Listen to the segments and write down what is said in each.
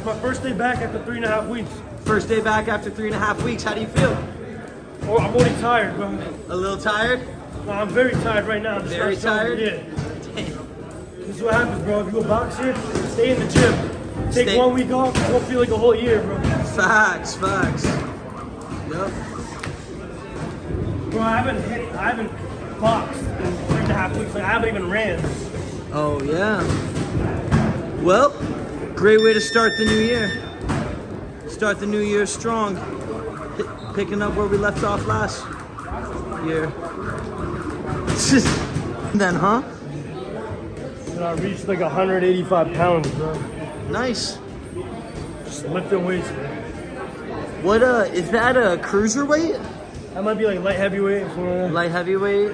my first day back after 3.5 weeks. First day back after 3.5 weeks. How do you feel? Oh, I'm already tired, bro. A little tired? No, I'm very tired right now. Very tired? Yeah. This is what happens, bro. If you go box here, stay in the gym. Take 1 week off, it won't feel like a whole year, bro. Facts. Yep. Bro, I haven't boxed in 3.5 weeks. Like, I haven't even ran. Oh, yeah. Well, great way to start the new year. Start the new year strong. Picking up where we left off last year. Then, huh? And I reached like 185 pounds, bro. Nice. Just lifting weights, man. What, is that a cruiserweight? That might be like light heavyweight or something like that. Light heavyweight?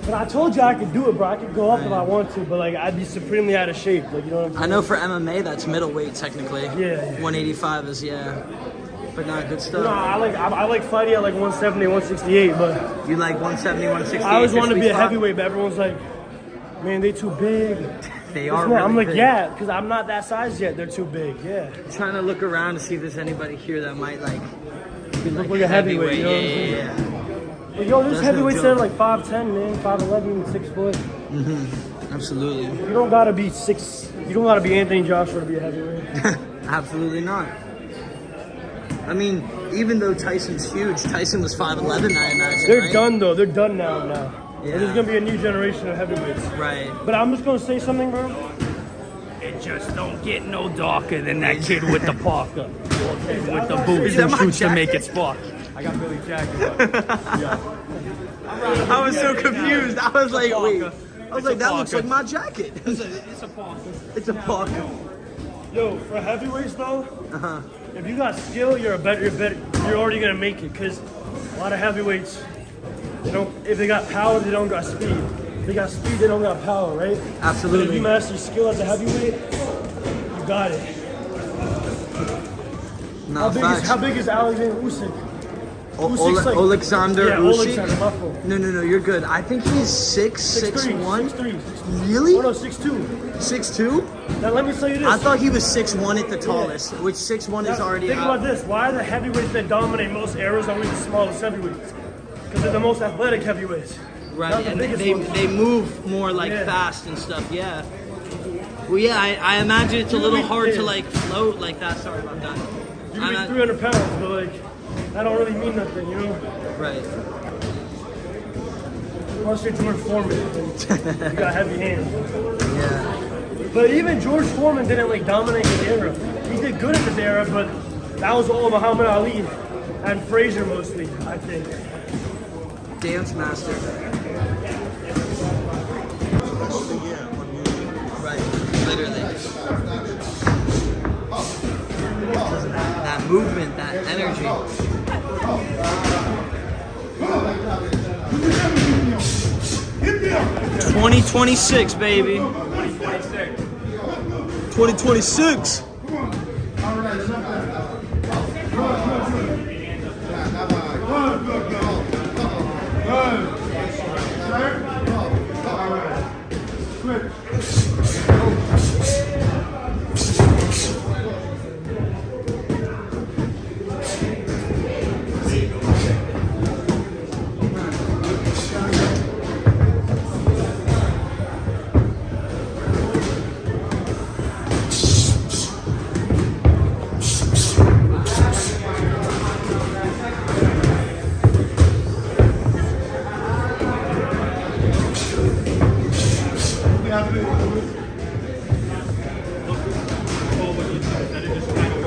But I told you I could do it, bro. I could go up if I want to, but like I'd be supremely out of shape. Like, you know what I'm saying? I know for MMA that's middleweight technically. Yeah. 185 is, yeah. But not good stuff. No, I like fighting at like 170, 168, but You like 170, 168? I always wanted to be a heavyweight, but everyone's like, man, they too big. They are really I'm like, big. yeah, because I'm not that size yet. They're too big, yeah. I'm trying to look around to see if there's anybody here that might like be Look like a heavyweight, you know what I'm saying? Yeah. But yo, there's That's heavyweights no that are joke. like 5'10", man, 5'11", 6 foot. Absolutely. You don't gotta be Anthony Joshua to be a heavyweight. Absolutely not. I mean, even though Tyson's huge, Tyson was 5'11", I imagine. They're right? done though. They're done now. Yeah. There's gonna be a new generation of heavyweights. Right. But I'm just gonna say something, bro. It just don't get no darker than that kid with the parka. With the boots Is that who my shoots to jacket? make it spark. I got Billy Jacket. I was so confused. I was like, wait. parka. I was It's like, a that looks parka. like my jacket. It's a parka. It's a parka. Yo, for heavyweights though, if you got skill, you're already gonna make it. Cause a lot of heavyweights, if they got power, they don't got speed. If they got speed, they don't got power, right? But if Absolutely. you master your skill as a heavyweight, you got it. No, facts. How big is Alexander Usyk? Alexander Yeah, Usyk? Alexander, my fault. No, you're good. I think he's 6'1". 6'3". Really? Oh no, 6'2". 6'2"? Now let me tell you this. I thought he was 6'1" at the tallest, which 6'1" is already Think out. about this. Why are the heavyweights that dominate most eras always the smallest heavyweights? Because they're the most athletic heavyweights. Right, Not the and biggest they ones. move more like Yeah. fast and stuff, yeah. Well, yeah, I imagine it's a little hard to like float like that. Sorry about that. You I'm can not- be 300 pounds, but like, that don't really mean nothing, you know? Right. Unless you're George Foreman, you got heavy hands. Yeah. But even George Foreman didn't like dominate his era. He did good in his era, but that was all Muhammad Ali and Frazier mostly, I think. Dance master. Right. Literally. That movement, that energy. 2026, baby. 2026.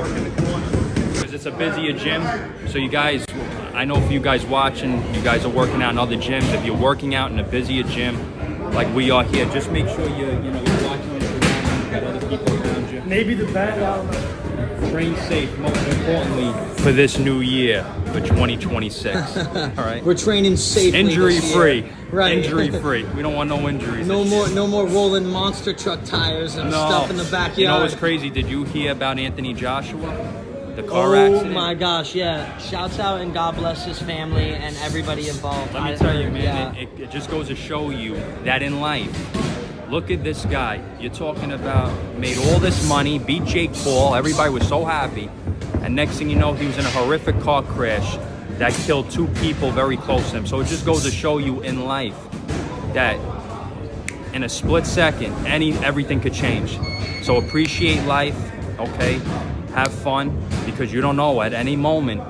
Because it's a busier gym, so you guys, I know if you guys watching, you guys are working out in other gyms. If you're working out in a busier gym, like we are here, just make sure you're watching your surroundings, you got other people around you. Maybe the bad out. Train safe, most importantly, for this new year, for 2026. All right. We're training safely. Injury this year. free. Right. Injury free. We don't want no injuries. No more rolling monster truck tires and stuff in the backyard. You know what's crazy? Did you hear about Anthony Joshua? The car accident? Oh my gosh, yeah. Shouts out and God bless his family and everybody involved. Let me tell you, man, it just goes to show you that in life, Look at this guy. You're talking about made all this money, beat Jake Paul. Everybody was so happy. And next thing you know, he was in a horrific car crash that killed 2 people very close to him. So it just goes to show you in life that in a split second, everything could change. So appreciate life, okay? Have fun, because you don't know, at any moment,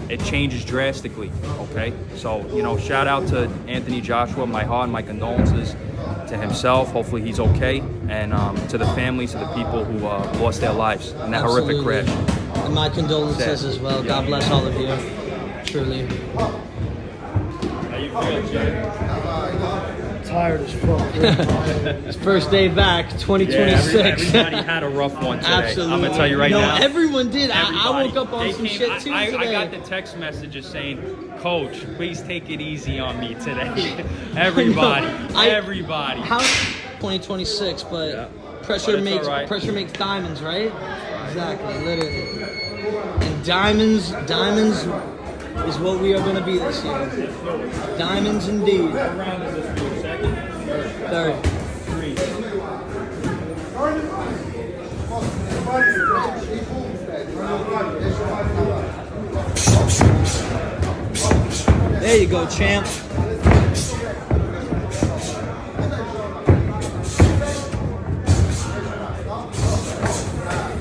it changes drastically, okay? So, you know, shout out to Anthony Joshua, my heart and my condolences to himself. Hopefully he's okay. And to the families of the people who lost their lives in that horrific crash. And my condolences as well. God bless all of you, truly. How you feel, Jay? Tired as fuck. It's first day back, 2026. Yeah, everybody had a rough one today. Absolutely. I'm gonna tell you right now. No, everyone did. I Everybody. woke up on They some came- shit too I today. got the text messages saying, "Coach, please take it easy on me today." Everybody, everybody. How 2026, but Yeah. pressure But it's makes all right. pressure makes diamonds, right? Exactly, literally. And diamonds is what we are gonna be this year. Diamonds indeed. What round is this for? Second? Third. 3. There you go, champ.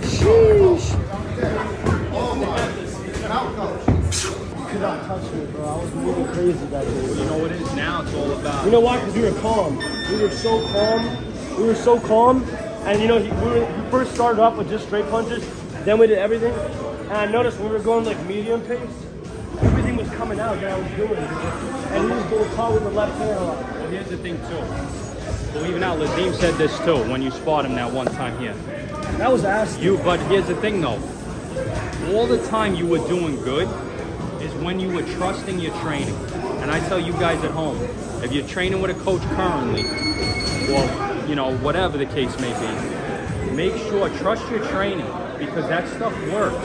Sheesh. Could not touch me, bro. I was moving crazy that day. You know what it is now? It's all about. You know why? Because we were calm. We were so calm. We were so calm. And you know, he first started off with just straight punches. Then we did everything. And I noticed when we were going like medium pace, everything was coming out that I was doing. And he was getting caught with the left hand a lot. Well, here's the thing too. Believe it or not, Ladim said this too when you spot him that one time here. That was ass. But here's the thing though. All the time you were doing good is when you were trusting your training. And I tell you guys at home, if you're training with a coach currently, or you know, whatever the case may be, make sure, trust your training, because that stuff works.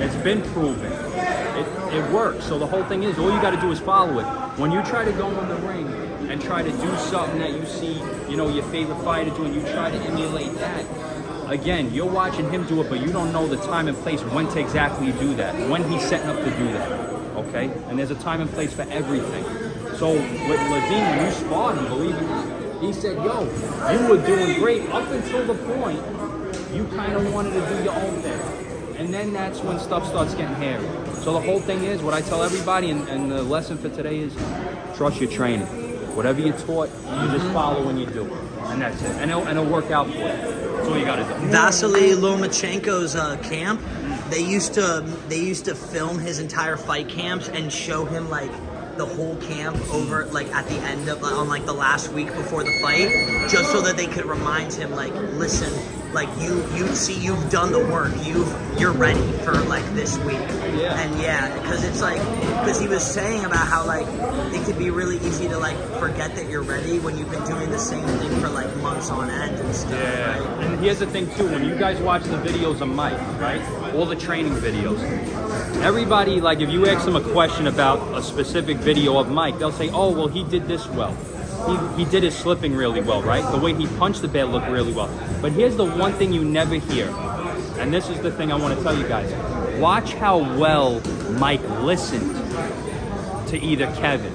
It's been proven. It works. So the whole thing is, all you got to do is follow it. When you try to go in the ring and try to do something that you see, you know, your favorite fighter do, and you try to emulate that, again, you're watching him do it, but you don't know the time and place when to exactly do that, when he's setting up to do that, okay? And there's a time and place for everything. So with Ladim, when you sparred him, believe it, he said, yo, you were doing great up until the point you kind of wanted to do your own thing. And then that's when stuff starts getting hairy. So the whole thing is, what I tell everybody, and the lesson for today is, trust your training. Whatever you're taught, you just follow when you do it. And that's it. And it'll work out for you. That's all you gotta do. Vasily Lomachenko's camp, they used to film his entire fight camps and show him like the whole camp over like at the end of on like the last week before the fight, just so that they could remind him like, listen, like you see you've done the work, you're ready for like this week. Yeah. And yeah, because he was saying about how like it could be really easy to like forget that you're ready when you've been doing the same thing for like months on end and stuff. Yeah, Right? and here's the thing too, when you guys watch the videos of Mike, right? All the training videos. Everybody, like if you ask them a question about a specific video of Mike, they'll say, oh, well, he did this well. He did his slipping really well, right? The way he punched the bag looked really well. But here's the one thing you never hear. And this is the thing I want to tell you guys. Watch how well Mike listened to either Kevin,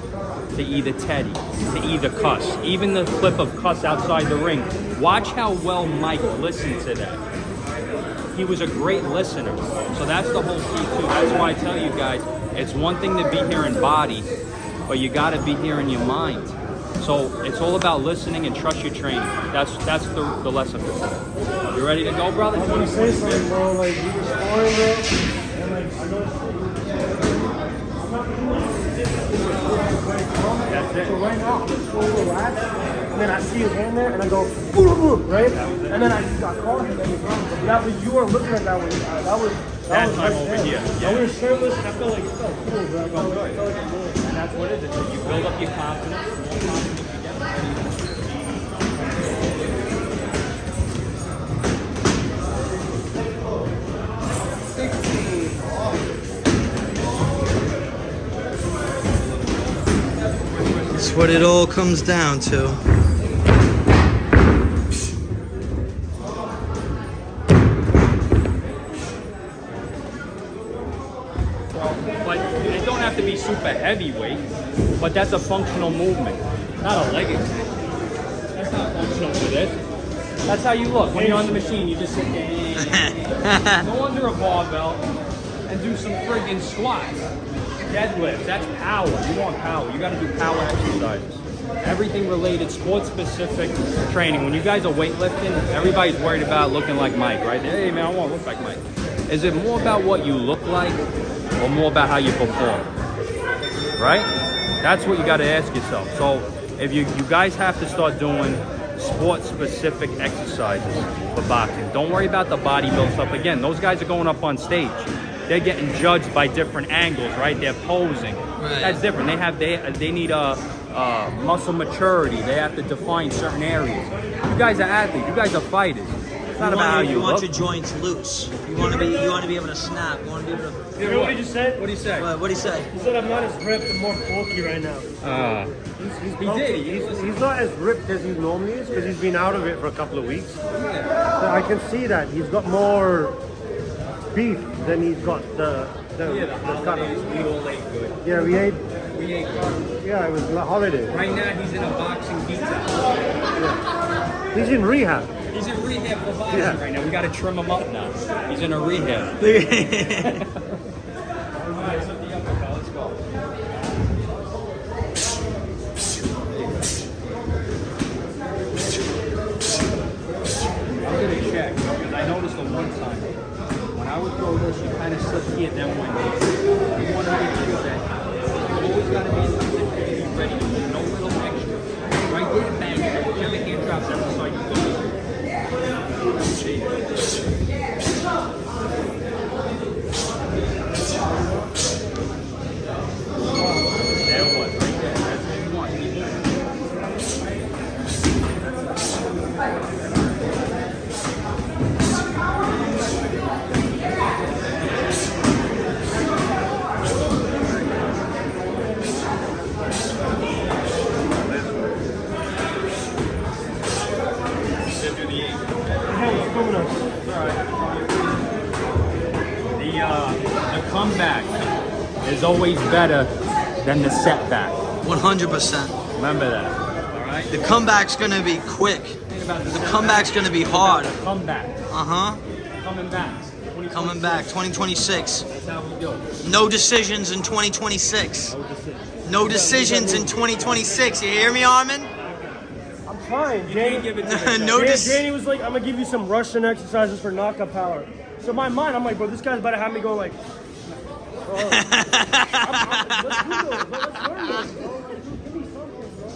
to either Teddy, to either Cuss. Even the clip of Cuss outside the ring. Watch how well Mike listened to that. He was a great listener. So that's the whole key too. That's why I tell you guys, it's one thing to be here in body, but you got to be here in your mind. So it's all about listening and trust your training. That's the lesson for today. You ready to go, brother? I was gonna say something, bro. Like, we were sparring, bro. And, like, I noticed I'm not doing very calm. That's it. So right now, I'm just so relaxed. And then I see his hand there, and I go, right? And then I just got caught, and then but you weren't looking at that one. That was That time right over there. here, yeah. And we were shirtless, and I felt like it felt cool, bro. I felt like cool. And that's what it is. You build up your confidence. The more confidence you get, That's what it all comes down to. have to be super heavyweight, but that's a functional movement, not a leg extension. That's not functional for this. That's how you look. When you're on the machine, you just sit there, go under a barbell, and do some friggin' squats. Deadlifts, that's power. You want power. You gotta do power exercises. Everything related, sports-specific training. When you guys are weightlifting, everybody's worried about looking like Mike, right? Hey, man, I want to look like Mike. Is it more about what you look like or more about how you perform? Right? That's what you got to ask yourself. So if you guys have to start doing sport-specific exercises for boxing, don't worry about the bodybuild stuff. Again, those guys are going up on stage. They're getting judged by different angles, right? They're posing. Right. That's different. They need muscle maturity. They have to define certain areas. You guys are athletes. You guys are fighters. It's not about how you want look. your joints loose. You want to be able to snap. You want to be able to. You know what he just said? What did he say? What did he say? He said I'm not as ripped. I'm more bulky right now. He's not as ripped as he normally is because he's been out of it for a couple of weeks. So I can see that he's got more beef than he's got the cut. We all ate good. Yeah, we ate good. Yeah, it was a holiday. Right now, he's in a boxing detox. Yeah. He's in rehab. He's in rehab for boxing right now. We got to trim him up now. He's in a rehab. All right, so the uppercut. Let's go. I'm gonna check because I noticed the one time when I would throw this, you kind of slip here, then one. You want to make sure that you always got to be in the position to be ready to move. No little extra. Right there, bang. Whichever hand drops, that's the side you go. The comeback is always better than the setback. 100%. Remember that. All right. The comeback's gonna be quick. The comeback's gonna be hard. Comeback. Coming back. Coming back. 2026. That's how we do it. No decisions in 2026. No decisions in 2026. You hear me, Armin? I'm trying, You Danny. can't give it to me. No Danny was like, I'm gonna give you some Russian exercises for knockout power. So in my mind, I'm like, bro, this guy's about to have me go like, let's do this, let's learn this, bro. Give me something, bro.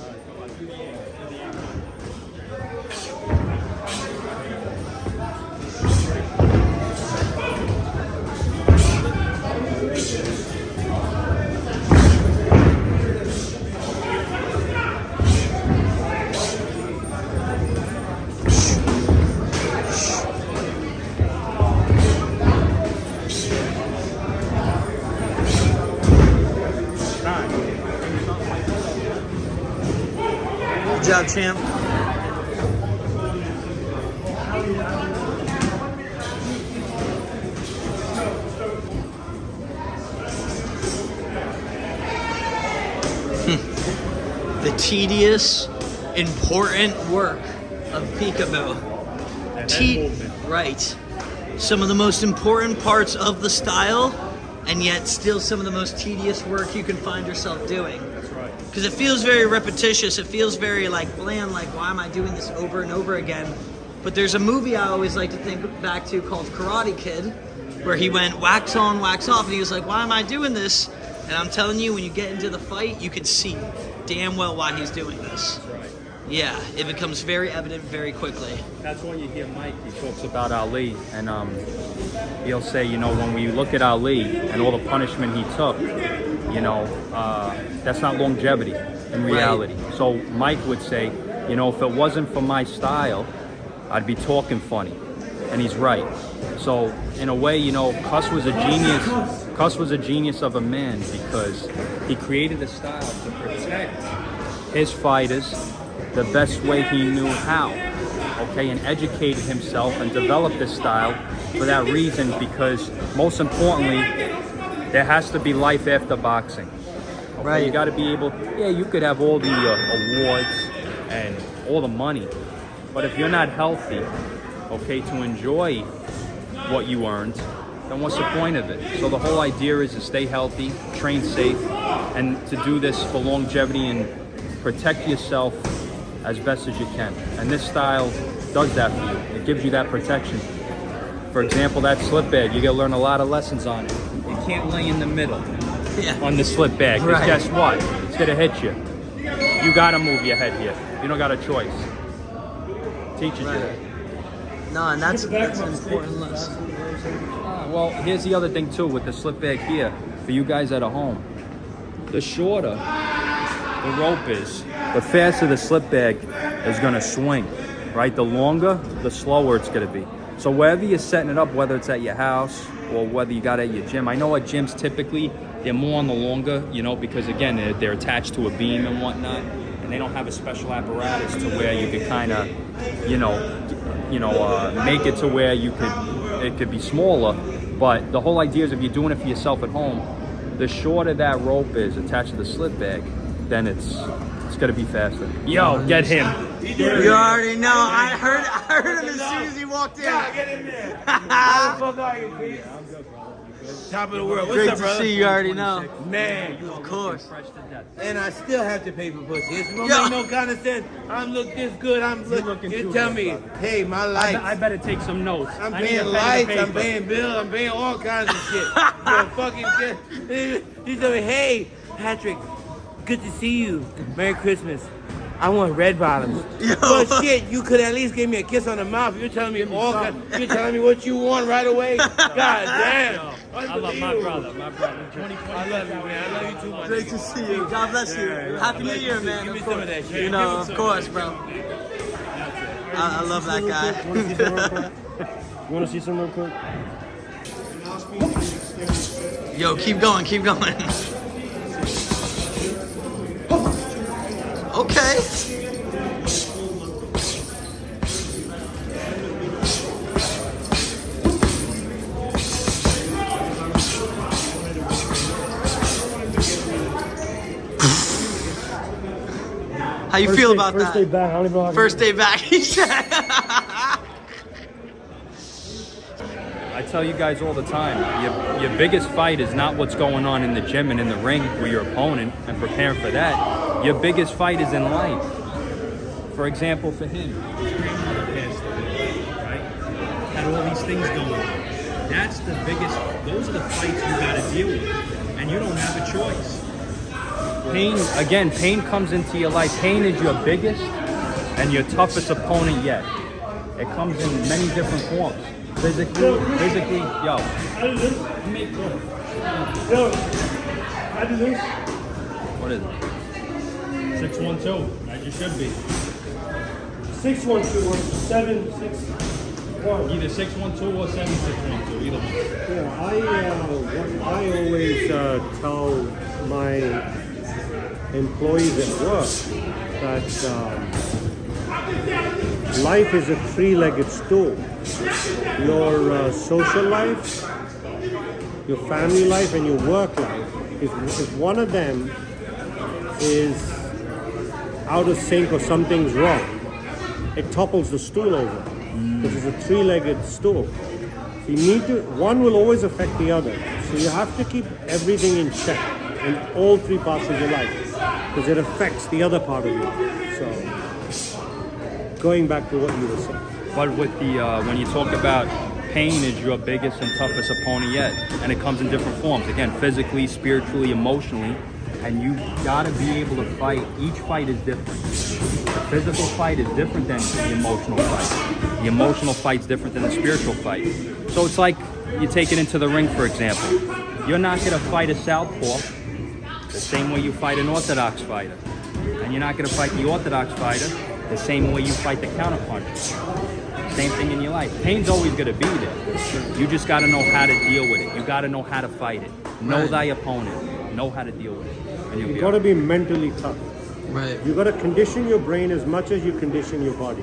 Good job, champ. The tedious, important work of Peekaboo. Right. Some of the most important parts of the style, and yet still some of the most tedious work you can find yourself doing. That's right. Because it feels very repetitious. It feels very like bland, like why am I doing this over and over again? But there's a movie I always like to think back to called Karate Kid, where he went wax on, wax off, and he was like, why am I doing this? And I'm telling you, when you get into the fight, you can see damn well why he's doing this. That's right. Yeah, it becomes very evident very quickly. That's when you hear Mike, he talks about Ali, and he'll say, you know, when we look at Ali and all the punishment he took, you know, that's not longevity in reality. Right. So Mike would say, you know, if it wasn't for my style, I'd be talking funny. And he's right. So in a way, you know, Cuss was a genius. Cuss was a genius of a man because he created a style to protect his fighters the best way he knew how. Okay, and educated himself and developed this style for that reason, because most importantly, there has to be life after boxing. Okay? Right. You got to be able. Yeah, you could have all the awards and all the money, but if you're not healthy, okay, to enjoy what you earned, then what's the point of it? So the whole idea is to stay healthy, train safe, and to do this for longevity and protect yourself as best as you can. And this style does that for you. It gives you that protection. For example, that slip bag, you're gonna learn a lot of lessons on it. You can't lay in the middle on the slip bag, because Right. guess what? It's gonna hit you. You gotta move your head here. You don't got a choice. Teaches you that. No, and that's an important lesson. Well, here's the other thing too with the slip bag here, for you guys at home. The shorter the rope is, the faster the slip bag is gonna swing, right? The longer, the slower it's gonna be. So wherever you're setting it up, whether it's at your house or whether you got it at your gym, I know at gyms typically, they're more on the longer, you know, because again, they're attached to a beam and whatnot, and they don't have a special apparatus to where you could kind of, make it to where it could be smaller. But the whole idea is if you're doing it for yourself at home, the shorter that rope is attached to the slip bag, then it's gonna be faster. Yo, get him. You already know. I heard him as soon as he walked in. Get in there. How the fuck are you, Chris? Top of the world. What's Great up, to brother? see you. Already know. Man, Of course. and I still have to pay for pussy. It's don't Yo. make no kind of sense. I'm look this good. You tell me, hey, my life. I better take some notes. I'm I need paying a pen and lights, I'm paper. paying bills, I'm paying all kinds of shit. For fucking shit. He told me, hey, Patrick, good to see you. Merry Christmas. I want red bottoms. Yo. Well, shit, you could at least give me a kiss on the mouth. You're telling me all you're telling me what you want right away. God damn. I love my brother. I love you, man. I love you too, my Great nigga. to see you. God bless you. Happy New Year, man. Give me Of some of course. that shit. You know, of course, bro. I love that guy. You want to see some real quick? Yo, keep going, keep going. Okay. How you feel about First day that? back. I don't even know how to First day back, he said. I tell you guys all the time, your biggest fight is not what's going on in the gym and in the ring with your opponent and preparing for that. Your biggest fight is in life. For example, for him, his grandmother passed away, right? Had all these things going on. That's the biggest, those are the fights you gotta deal with. And you don't have a choice. Pain comes into your life. Pain is your biggest and your toughest opponent yet. It comes in many different forms. Physically, yo. I do this. Yo, I do this. What is it? 612. As you should be. 612 or 761. Either 612 or 7612, either one. Yeah, I always tell my employees at work that life is a three-legged stool. Your social life, your family life, and your work life. If one of them is out of sync or something's wrong, it topples the stool over. This is a three-legged stool. So you need to, one will always affect the other. So you have to keep everything in check in all three parts of your life because it affects the other part of your life. So going back to what you were saying. But with the when you talk about pain is your biggest and toughest opponent yet, and it comes in different forms. Again, physically, spiritually, emotionally, and you gotta be able to fight. Each fight is different. The physical fight is different than the emotional fight. The emotional fight's different than the spiritual fight. So it's like you take it into the ring, for example. You're not gonna fight a southpaw the same way you fight an orthodox fighter, and you're not gonna fight the orthodox fighter the same way you fight the counterpuncher. Same thing in your life. Pain's always gonna be there. You just gotta know how to deal with it. You gotta know how to fight it. Know thy opponent. Know how to deal with it. And you'll You be got to be mentally tough. Right. You got to condition your brain as much as you condition your body,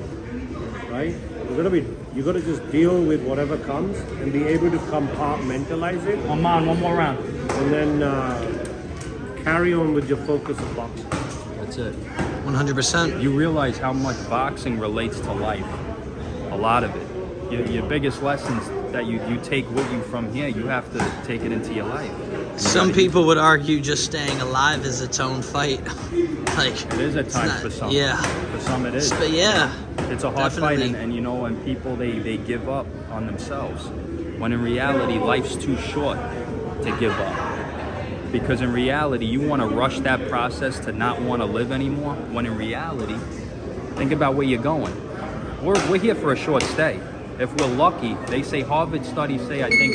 right? You gotta just deal with whatever comes and be able to compartmentalize it, One more round. and then carry on with your focus of boxing. That's it. 100%. You realize how much boxing relates to life. A lot of it. Your biggest lessons that you take with you from here, you have to take it into your life. Some people would argue just staying alive is its own fight. Like It is at it's times not- for some. Yeah. For some it is. But yeah. It's a hard fight, Definitely. and you know, and people they give up on themselves. When in reality, life's too short to give up. Because in reality, you want to rush that process to not want to live anymore. When in reality, think about where you're going. We're here for a short stay. If we're lucky, they say Harvard studies say I think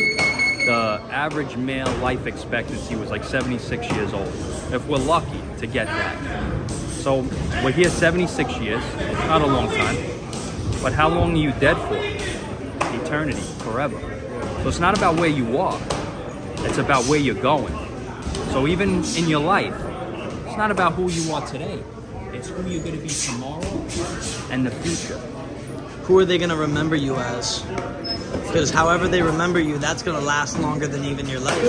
the average male life expectancy was like 76 years old. If we're lucky to get that. So we're here 76 years, not a long time. But how long are you dead for? Eternity, forever. So it's not about where you are, it's about where you're going. So even in your life, it's not about who you are today. It's who you're going to be tomorrow and the future. Who are they going to remember you as? Because however they remember you, that's going to last longer than even your life.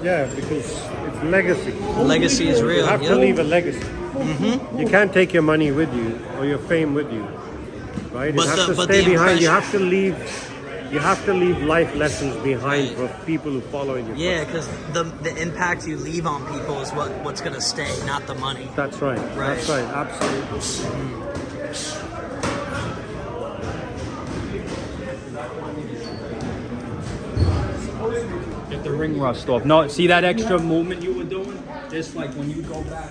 Yeah, because it's legacy. Legacy is real. You have to Yep. leave a legacy. Mm-hmm. You can't take your money with you or your fame with you, right? But it has the- to but stay the behind. You impression- have to leave life lessons behind Right. for people who follow in your Yeah, footsteps. because the impact you leave on people is what's going to stay, not the money. That's right. Right. That's right. Absolutely. Get the ring rust off. No, see that extra movement you were doing? Just like when you go back,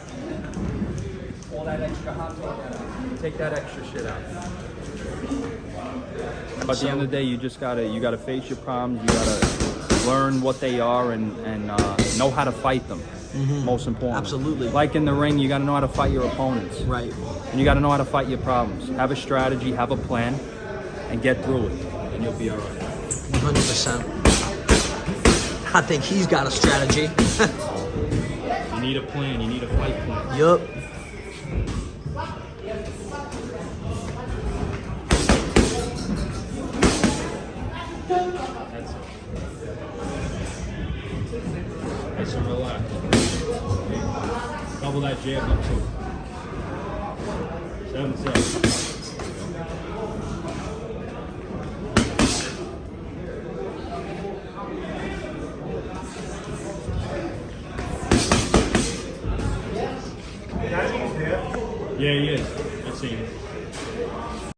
all that extra hot dog out. Take that extra shit out. But at the end of the day, you gotta face your problems. You gotta learn what they are and know how to fight them. Most important. Absolutely. Like in the ring, you gotta know how to fight your opponents. Right. And you gotta know how to fight your problems. Have a strategy, have a plan, and get through it, and you'll be all right. 100%. I think he's got a strategy. You need a plan. You need a fight plan. Yup. Nice and relax. Double that jab up too. 7-7. Yeah, he is.